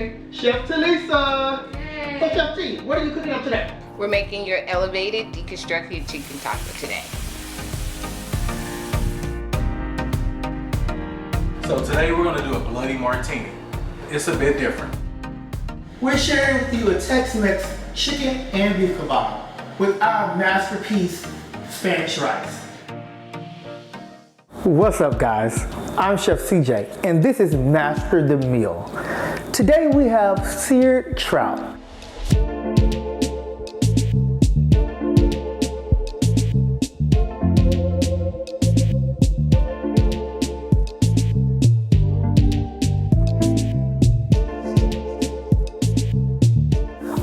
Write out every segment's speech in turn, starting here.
today, Chef Talissa. So Chef T, what are you cooking up today? We're making your elevated deconstructed chicken taco today. So today we're gonna do a bloody martini. It's a bit different. We're sharing with you a Tex-Mex chicken and beef kebab with our masterpiece Spanish rice. What's up guys? I'm Chef CJ and this is Master the Meal. Today we have seared trout.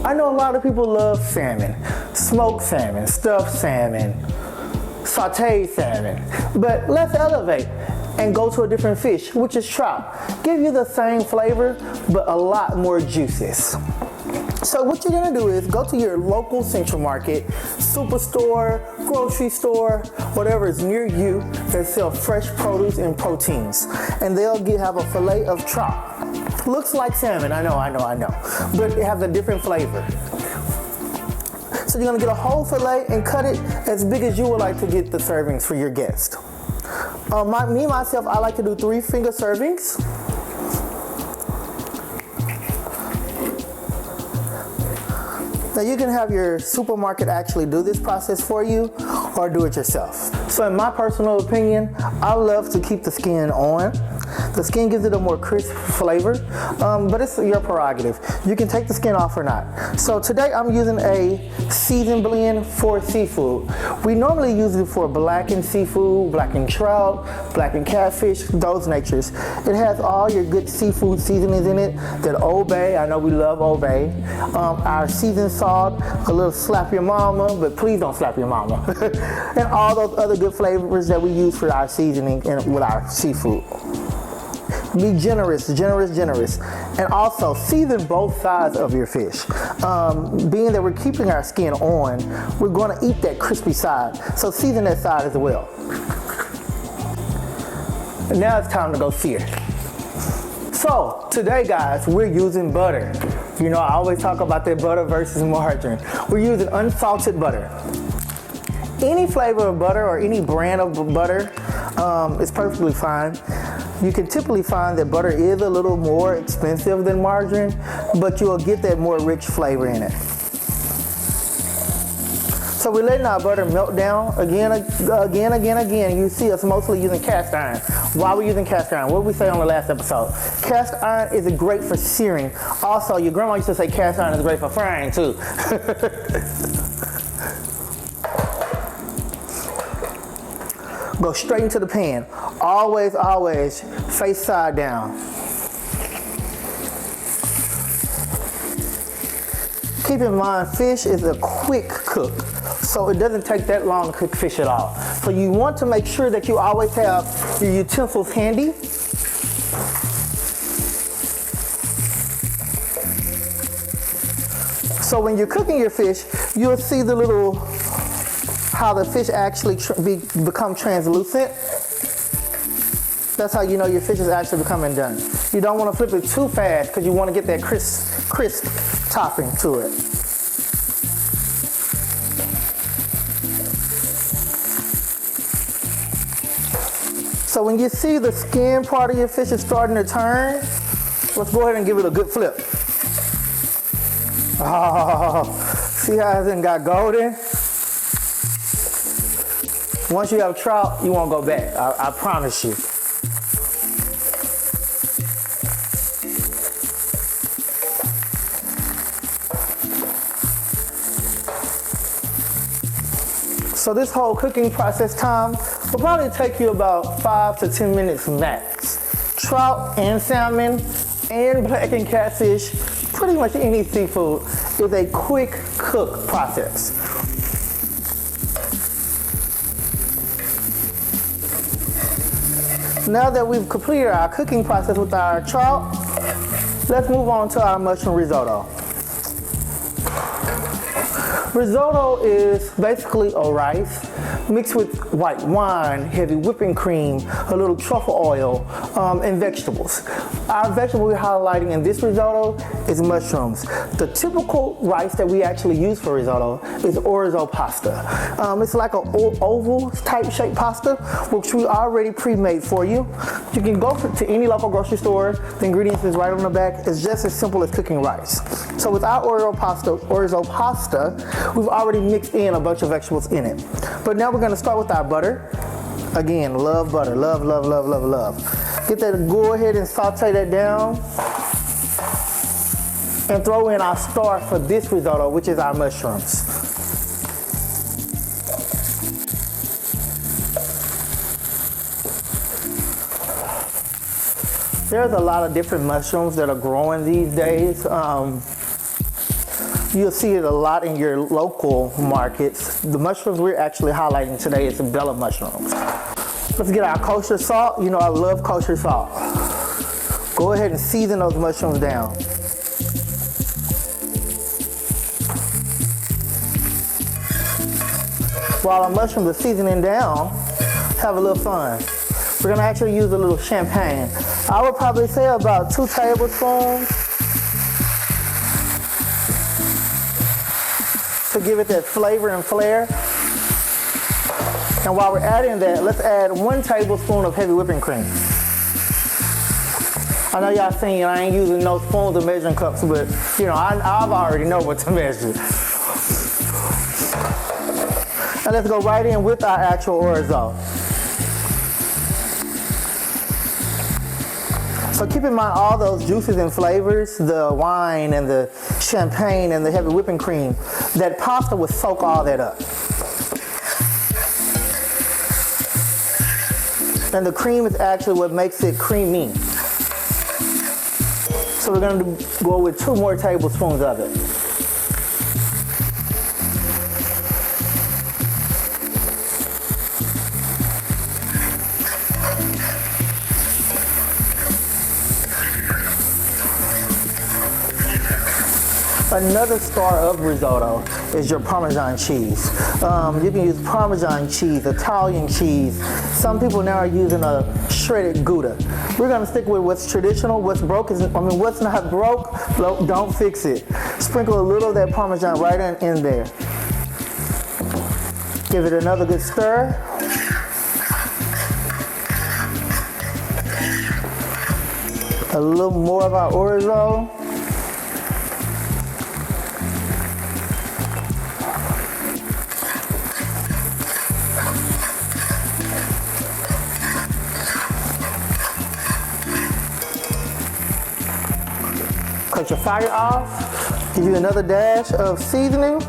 I know a lot of people love salmon, smoked salmon, stuffed salmon, sauteed salmon, but let's elevate and go to a different fish, which is trout. Give you the same flavor, but a lot more juices. So what you're gonna do is go to your local central market, superstore, grocery store, whatever is near you that sell fresh produce and proteins, and they'll have a fillet of trout. Looks like salmon, I know, but it has a different flavor. So you're gonna get a whole fillet and cut it as big as you would like to get the servings for your guest. Myself, I like to do 3-finger servings. Now you can have your supermarket actually do this process for you or do it yourself. So in my personal opinion, I love to keep the skin on. The skin gives it a more crisp flavor, but it's your prerogative. You can take the skin off or not. So today I'm using a seasoned blend for seafood. We normally use it for blackened seafood, blackened trout, blackened catfish, those natures. It has all your good seafood seasonings in it. That Old Bay, I know we love Old Bay. Our seasoned salt, a little slap your mama, but please don't slap your mama. And all those other good flavors that we use for our seasoning and with our seafood. Be generous. And also season both sides of your fish. Being that we're keeping our skin on, we're gonna eat that crispy side. So season that side as well. And now it's time to go sear. So today guys, we're using butter. You know, I always talk about that butter versus margarine. We're using unsalted butter. Any flavor of butter or any brand of butter is perfectly fine. You can typically find that butter is a little more expensive than margarine, but you'll get that more rich flavor in it. So we're letting our butter melt down again. You see us mostly using cast iron. Why are we using cast iron? What did we say on the last episode? Cast iron is great for searing. Also, your grandma used to say cast iron is great for frying too. Go straight into the pan. Always face side down. Keep in mind, fish is a quick cook, so it doesn't take that long to cook fish at all. So you want to make sure that you always have your utensils handy. So when you're cooking your fish, you'll see the little how the fish actually become translucent. That's how you know your fish is actually becoming done. You don't want to flip it too fast because you want to get that crisp topping to it. So when you see the skin part of your fish is starting to turn, let's go ahead and give it a good flip. Oh, see how it got golden? Once you have trout, you won't go back. I promise you. So this whole cooking process time will probably take you about 5 to 10 minutes max. Trout and salmon and blackened catfish, pretty much any seafood, is a quick cook process. Now that we've completed our cooking process with our trout, let's move on to our mushroom risotto. Risotto is basically a rice mixed with white wine, heavy whipping cream, a little truffle oil, and vegetables. Our vegetable we're highlighting in this risotto is mushrooms. The typical rice that we actually use for risotto is orzo pasta. It's like an oval type shaped pasta, which we already pre-made for you. You can go to any local grocery store. The ingredients is right on the back. It's just as simple as cooking rice. So with our orzo pasta, we've already mixed in a bunch of vegetables in it. But now we're gonna start with our butter. Again, love butter, love, love, love, love, love. Get that, go ahead and saute that down. And throw in our star for this risotto, which is our mushrooms. There's a lot of different mushrooms that are growing these days. You'll see it a lot in your local markets. The mushrooms we're actually highlighting today is the Bella mushrooms. Let's get our kosher salt. You know I love kosher salt. Go ahead and season those mushrooms down. While our mushrooms are seasoning down, have a little fun. We're gonna actually use a little champagne. I would probably say about 2 tablespoons to give it that flavor and flair. And while we're adding that, let's add 1 tablespoon of heavy whipping cream. I know y'all seen I ain't using no spoons or measuring cups, but you know, I've already know what to measure. And let's go right in with our actual orzo. So keep in mind all those juices and flavors, the wine and the champagne and the heavy whipping cream, that pasta will soak all that up. And the cream is actually what makes it creamy. So we're gonna go with 2 more tablespoons of it. Another star of risotto is your Parmesan cheese. You can use Parmesan cheese, Italian cheese. Some people now are using a shredded Gouda. We're gonna stick with what's traditional. What's broke is, what's not broke, don't fix it. Sprinkle a little of that Parmesan right in there. Give it another good stir. A little more of our orzo. Cut your fire off, give you another dash of seasoning.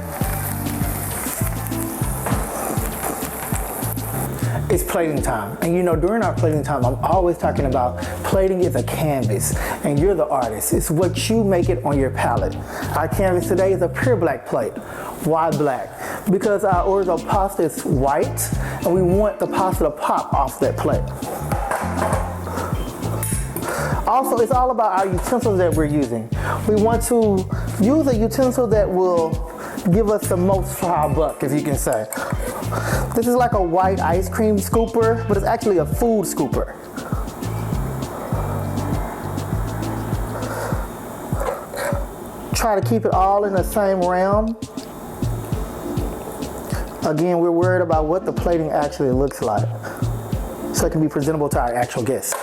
It's plating time. And you know, during our plating time, I'm always talking about plating is a canvas and you're the artist. It's what you make it on your palette. Our canvas today is a pure black plate. Why black? Because our orzo pasta is white and we want the pasta to pop off that plate. Also, it's all about our utensils that we're using. We want to use a utensil that will give us the most for our buck, if you can say. This is like a white ice cream scooper, but it's actually a food scooper. Try to keep it all in the same realm. Again, we're worried about what the plating actually looks like, so it can be presentable to our actual guests.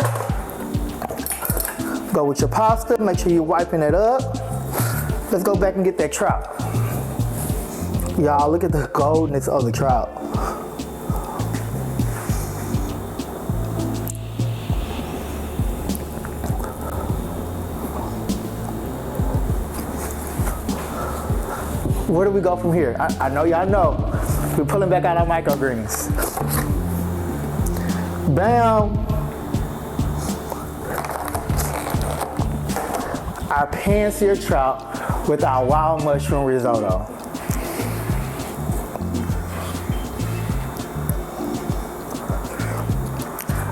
Go with your pasta, make sure you're wiping it up. Let's go back and get that trout. Y'all, look at the goldness of the trout. Where do we go from here? I know y'all know. We're pulling back out our microgreens. Bam! Our pan-seared trout with our wild mushroom risotto.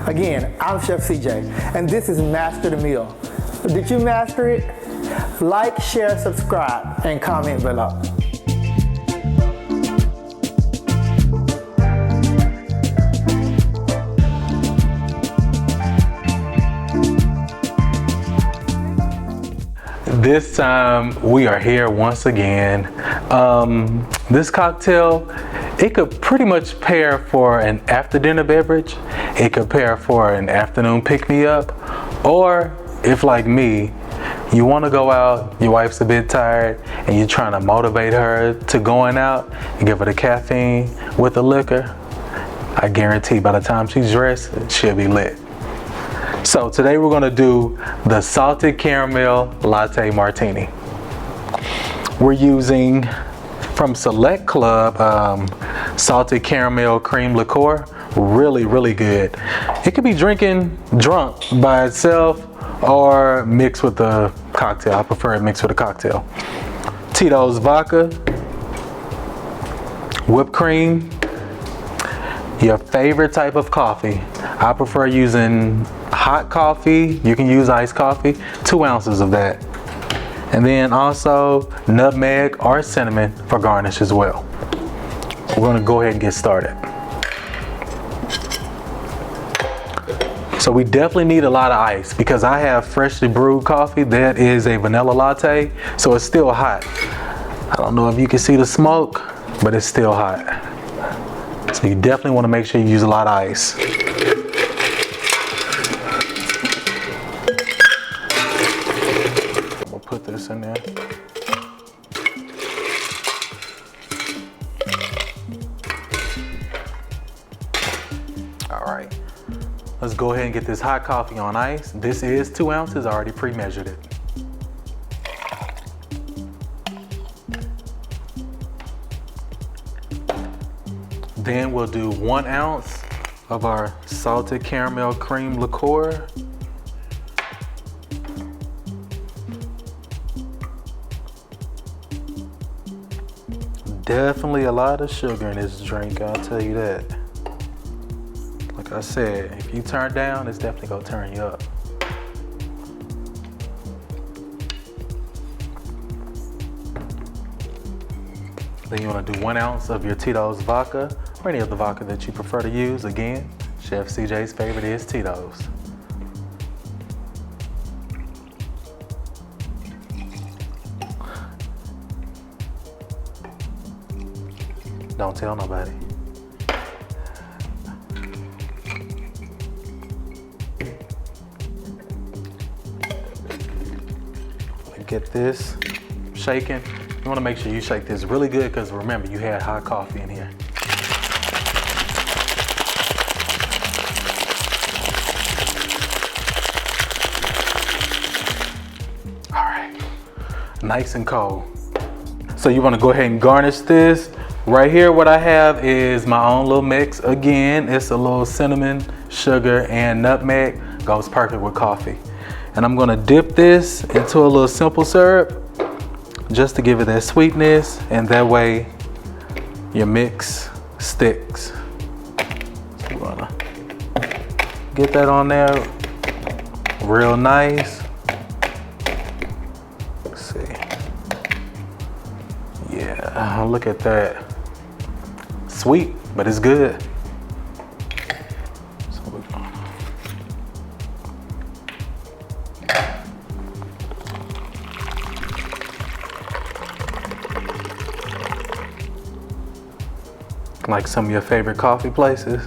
Again, I'm Chef CJ, and this is Master the Meal. Did you master it? Like, share, subscribe, and comment below. This time we are here once again. This cocktail, it could pretty much pair for an after dinner beverage. It could pair for an afternoon pick-me-up, or if like me, you want to go out, your wife's a bit tired, and you're trying to motivate her to going out and give her the caffeine with the liquor, I guarantee by the time she's dressed, she'll be lit. So today we're gonna do the Salted Caramel Latte Martini. We're using from Select Club Salted Caramel Cream Liqueur. Really, really good. It could be drinking drunk by itself or mixed with a cocktail. I prefer it mixed with a cocktail. Tito's vodka, whipped cream, your favorite type of coffee. I prefer using hot coffee. You can use iced coffee, 2 ounces of that. And then also nutmeg or cinnamon for garnish as well. We're gonna go ahead and get started. So we definitely need a lot of ice because I have freshly brewed coffee that is a vanilla latte, so it's still hot. I don't know if you can see the smoke, but it's still hot. So you definitely want to make sure you use a lot of ice. We'll put this in there. All right. Let's go ahead and get this hot coffee on ice. This is 2 ounces, I already pre-measured it. Then we'll do 1 ounce of our salted caramel cream liqueur. Definitely a lot of sugar in this drink, I'll tell you that. Like I said, if you turn down, it's definitely gonna turn you up. Then you wanna do 1 ounce of your Tito's vodka, or any other vodka that you prefer to use. Again, Chef CJ's favorite is Tito's. Don't tell nobody. Get this shaking. You want to make sure you shake this really good because remember, you had hot coffee in here. All right, nice and cold. So you want to go ahead and garnish this. Right here, what I have is my own little mix. Again, it's a little cinnamon, sugar, and nutmeg. Goes perfect with coffee. And I'm gonna dip this into a little simple syrup just to give it that sweetness, and that way your mix sticks. So we're gonna get that on there real nice. Let's see. Yeah, look at that. Sweet, but it's good. Like some of your favorite coffee places,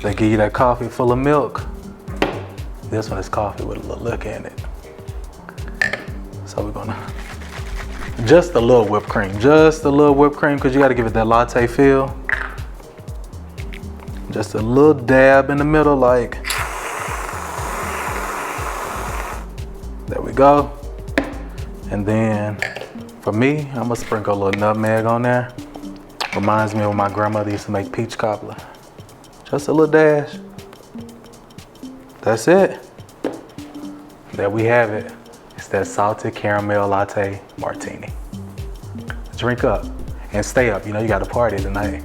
they give you that coffee full of milk. This one is coffee with a little liquor in it. So we're gonna, just a little whipped cream, just a little whipped cream, because you gotta give it that latte feel. Just a little dab in the middle, like, there we go. And then for me, I'm gonna sprinkle a little nutmeg on there. Reminds me of when my grandmother used to make peach cobbler. Just a little dash. That's it. There we have it. It's that Salted Caramel Latte Martini. Drink up and stay up. You know you got a party tonight.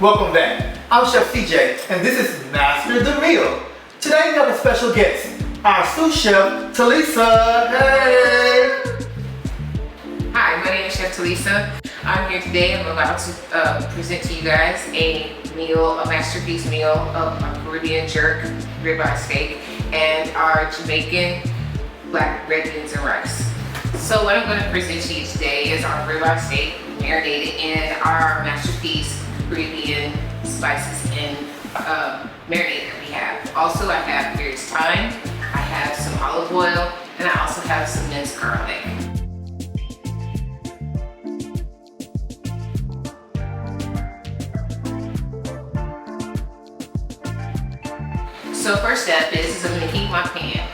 Welcome back. I'm Chef CJ, and this is Master the Meal. Today we have a special guest, our sous chef, Talissa. Hey! Hi, my name is Chef Talissa. I'm here today. I'm about to present to you guys a meal, a masterpiece meal of our Caribbean jerk ribeye steak and our Jamaican black red beans and rice. So what I'm going to present to you today is our ribeye steak marinated in our masterpiece Caribbean spices and marinade that we have. Also, I have here's thyme, I have some olive oil, and I also have some minced garlic. So first step is I'm going to heat my pan.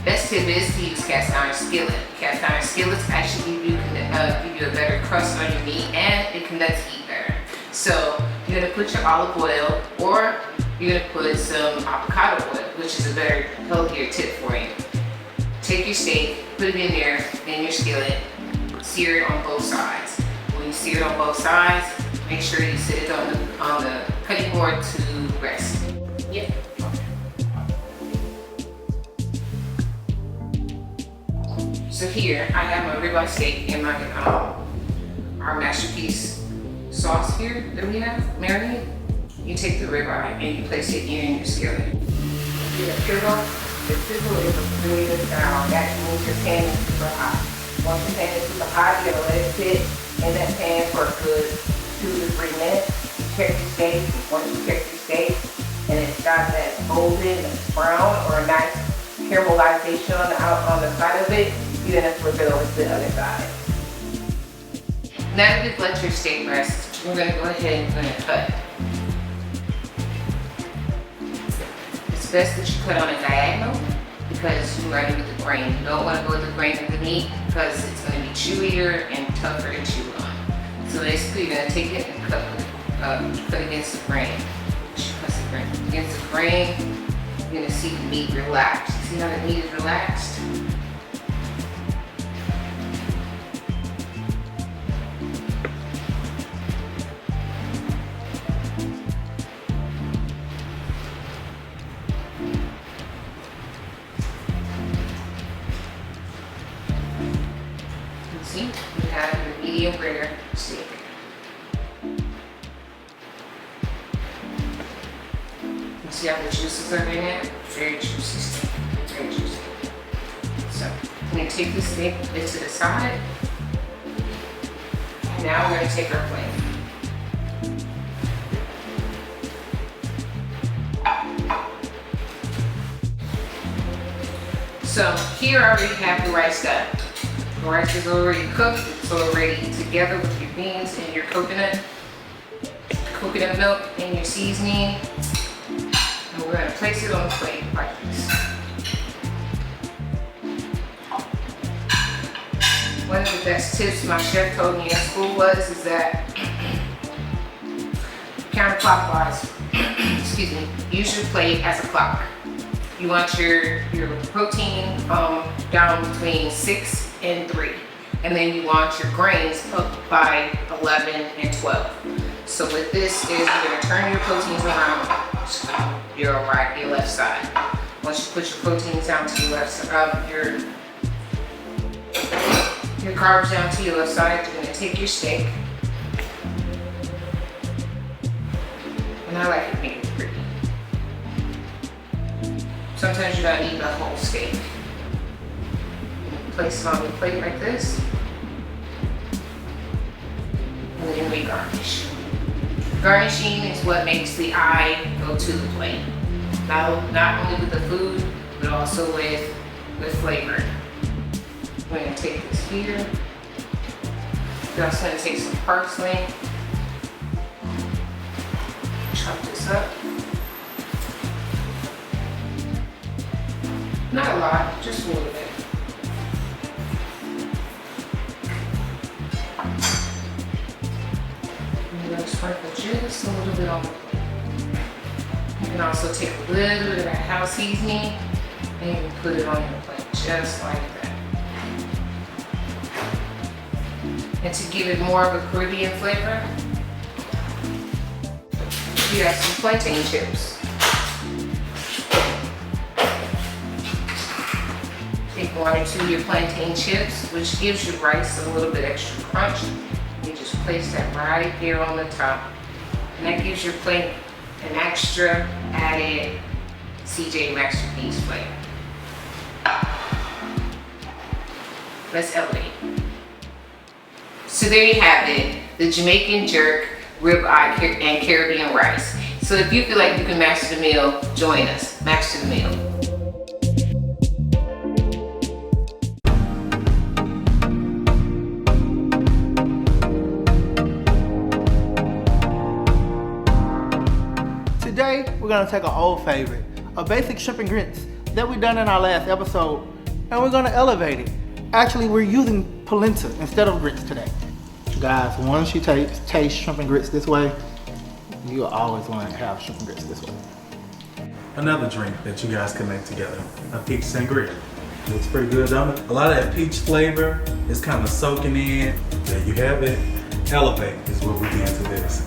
Best tip is to use cast iron skillet. Cast iron skillets actually give you a better crust on your meat, and it conducts heat better. So you're going to put your olive oil, or you're going to put some avocado oil, which is a better, healthier tip for you. Take your steak, put it in there, in your skillet, sear it on both sides. When you sear it on both sides, make sure you sit it on the cutting board to rest. Yep. So here, I have my ribeye steak and my our masterpiece sauce here that we have, marinade. You take the ribeye and you place it in your skillet. Get a sizzle. The sizzle is a really down. That means your pan is super hot. Once your pan is super hot, you're gonna let it sit in that pan for a good 2 to 3 minutes. Check your steak. Once you check your steak and it's got that golden brown or a nice caramelization on the side of it, you're gonna flip it over to the other side. Now that you've let your steak rest, we're gonna go ahead and we're gonna cut. It's best that you cut on a diagonal because you're running with the grain. You don't want to go with the grain of the meat because it's going to be chewier and tougher to chew on. So basically you're going to take it and cut against the grain. Against the grain, you're going to see the meat relax. See how the meat is relaxed? See, we have the medium rare steak. You see how the juices are in it? Very juicy steak, very juicy. So, I'm gonna take this steak to the side. And now we're gonna take our plate. So, here I already have the rice done. The rice is already cooked, it's already together with your beans and your coconut milk and your seasoning. And we're gonna place it on the plate like this. One of the best tips my chef told me in school is that counterclockwise, excuse me, use your plate as a clock. You want your protein down between 6 and 3, and then you want your grains up by 11 and 12. So with this is you're going to turn your proteins around to your left side. Once you put your proteins down to your left side, your carbs down to your left side, you're going to take your steak, and I like it made pretty. Sometimes you gotta eat the whole steak. Place it on the plate like this, and then we garnish. Garnishing is what makes the eye go to the plate. Not only with the food, but also with flavor. We're gonna take this here. We're also gonna take some parsley. Chop this up. Not a lot, just a little bit. I'm going to sprinkle just a little bit on the plate. You can also take a little bit of that house seasoning and you can put it on your plate, just like that. And to give it more of a Caribbean flavor, you have some plantain chips. Take 1 or 2 of your plantain chips, which gives your rice a little bit extra crunch. You just place that right here on the top. And that gives your plate an extra added CJ masterpiece flavor. Let's elevate. So there you have it, the Jamaican jerk, ribeye, and Caribbean rice. So if you feel like you can master the meal, join us. Master the meal. Today, we're gonna take an old favorite, a basic shrimp and grits that we done in our last episode, and we're gonna elevate it. Actually, we're using polenta instead of grits today. Guys, once you taste shrimp and grits this way, you'll always want to have shrimp and grits this way. Another drink that you guys can make together, a peach sangria. Looks pretty good, don't it? A lot of that peach flavor is kind of soaking in. There you have it. Elevate is what we get into this.